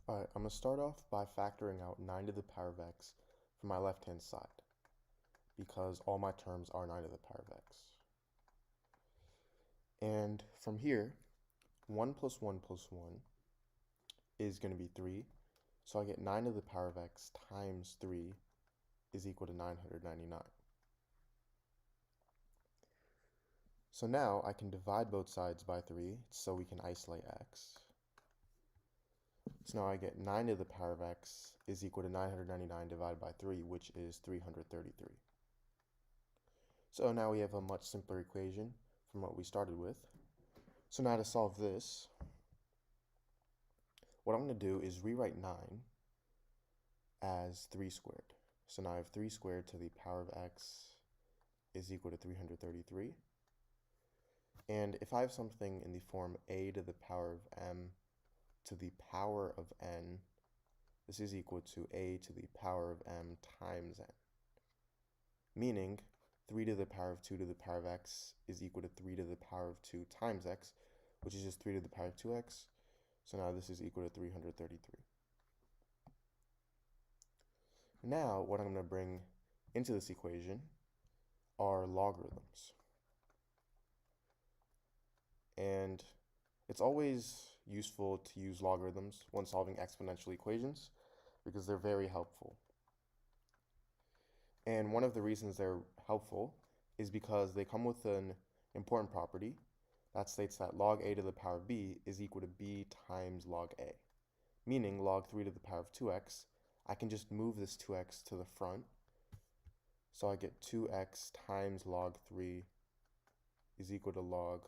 Alright, I'm going to start off by factoring out 9 to the power of x from my left-hand side, because all my terms are 9 to the power of x. And from here, 1 plus 1 plus 1 is going to be 3, so I get 9 to the power of x times 3 is equal to 999. So now I can divide both sides by 3 so we can isolate x. So now I get 9 to the power of x is equal to 999 divided by 3, which is 333. So now we have a much simpler equation from what we started with. So now to solve this, what I'm going to do is rewrite 9 as 3 squared. So now I have 3 squared to the power of x is equal to 333. And if I have something in the form a to the power of m to the power of n, this is equal to a to the power of m times n. Meaning 3 to the power of 2 to the power of x is equal to 3 to the power of 2 times x, which is just 3 to the power of 2x. So now this is equal to 333. Now what I'm going to bring into this equation are logarithms. And it's always useful to use logarithms when solving exponential equations because they're very helpful. And one of the reasons they're helpful is because they come with an important property that states that log a to the power of b is equal to b times log a. Meaning log 3 to the power of 2x, I can just move this 2x to the front. So I get 2x times log 3 is equal to log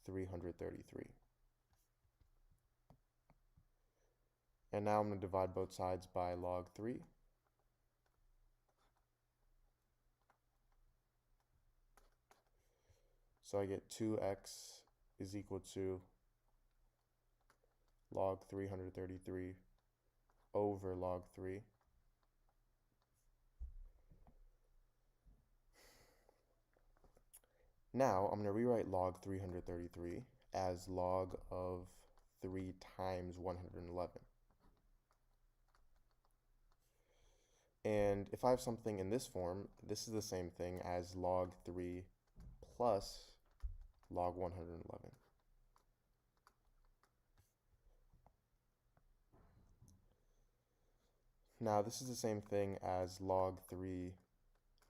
333. And now I'm going to divide both sides by log 3. So I get 2x is equal to log 333 over log 3. Now I'm going to rewrite log 333 as log of 3 times 111. And if I have something in this form, this is the same thing as log 3 plus log 111. Now this is the same thing as log 3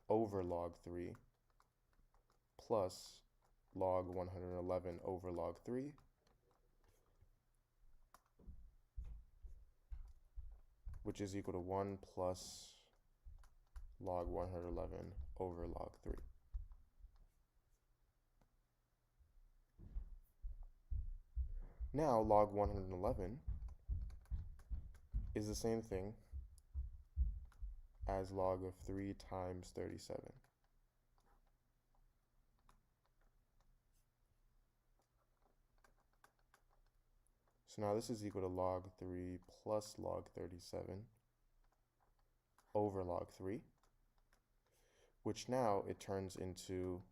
over log 3 plus log 111 over log 3 which is equal to 1 plus log 111 over log 3. Now log 111 is the same thing as log of 3 times 37. So now this is equal to log 3 plus log 37 over log 3, which now it turns into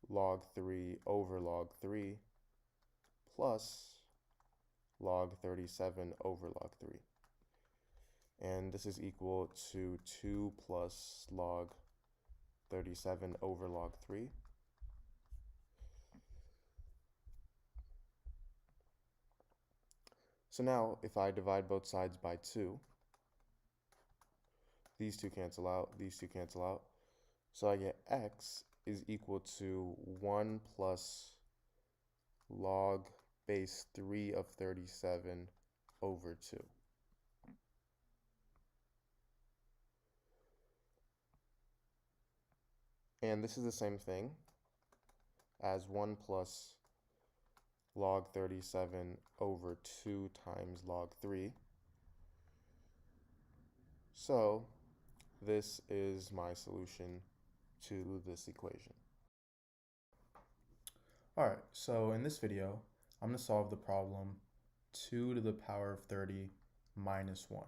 log 3 over log 3 plus log 37 over log 3. And this is equal to 2 plus log 37 over log 3. So now if I divide both sides by 2, these two cancel out, these two cancel out. So I get x is equal to 1 plus log base 3 of 37 over 2. And this is the same thing as 1 plus log 37 over 2 times log 3. So this is my solution to this equation. Alright, so in this video, I'm going to solve the problem 2 to the power of 30 minus 1.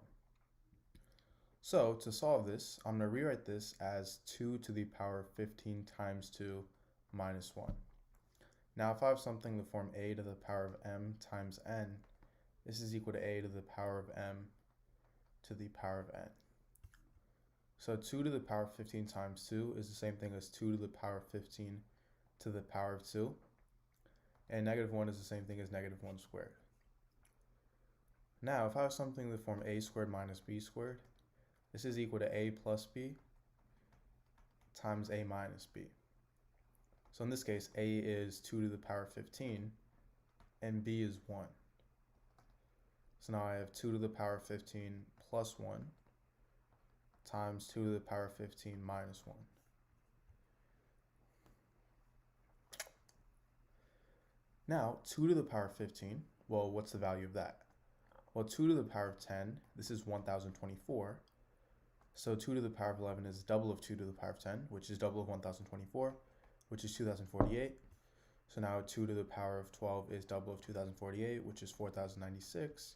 So to solve this, I'm going to rewrite this as 2 to the power of 15 times 2 minus 1. Now if I have something in the form a to the power of m times n, This is equal to a to the power of m to the power of n. So 2 to the power of 15 times 2 is the same thing as 2 to the power of 15 to the power of 2. And negative 1 is the same thing as negative 1 squared. Now, if I have something in the form a squared minus b squared, this is equal to a plus b times a minus b. So in this case, a is 2 to the power of 15, and b is 1. So now I have 2 to the power of 15 plus 1 times 2 to the power of 15 minus 1. Now, 2 to the power of 15, well, what's the value of that? Well, 2 to the power of 10, this is 1024. So 2 to the power of 11 is double of 2 to the power of 10, which is double of 1024, which is 2048. So now 2 to the power of 12 is double of 2048, which is 4096.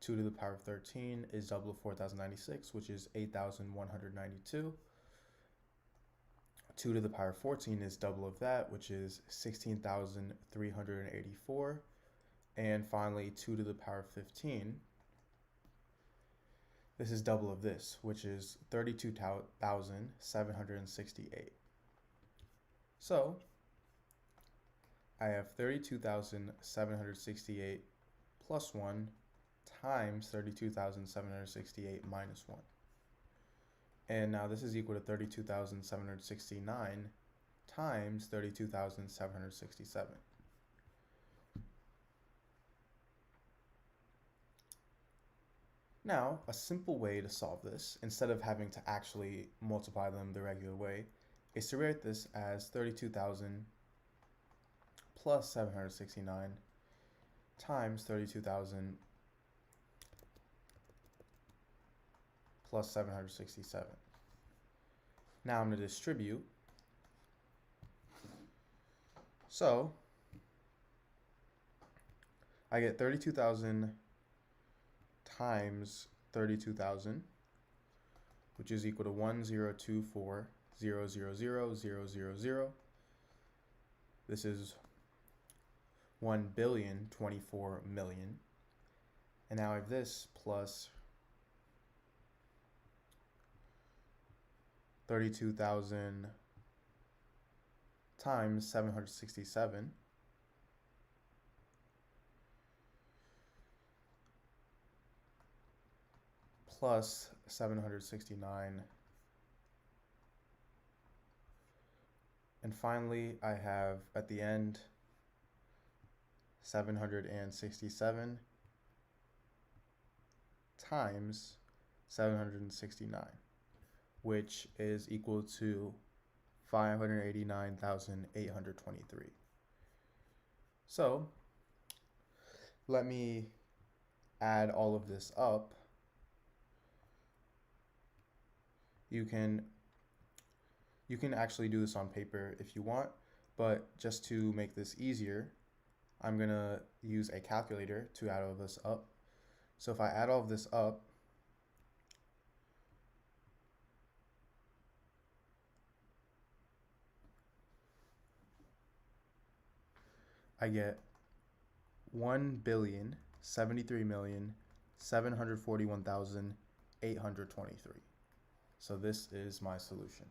2 to the power of 13 is double of 4096, which is 8192. 2 to the power of 14 is double of that, which is 16,384. And finally, 2 to the power of 15, this is double of this, which is 32,768. So I have 32,768 plus 1 times 32,768 minus 1. And now this is equal to 32,769 times 32,767. Now, a simple way to solve this, instead of having to actually multiply them the regular way, is to write this as 32,000 plus 769 times 32,000 plus 767. Now I'm going to distribute. So I get 32,000 times 32,000, which is equal to 1024,000,000. This is 1,024,000,000. And now I have this plus 32,000 times 767 plus 769. And finally, I have at the end 767 times 769, which is equal to 589,823. So let me add all of this up. You can actually do this on paper if you want, but just to make this easier, I'm gonna use a calculator to add all this up. So if I add all of this up, I get 1,073,741,823. So this is my solution.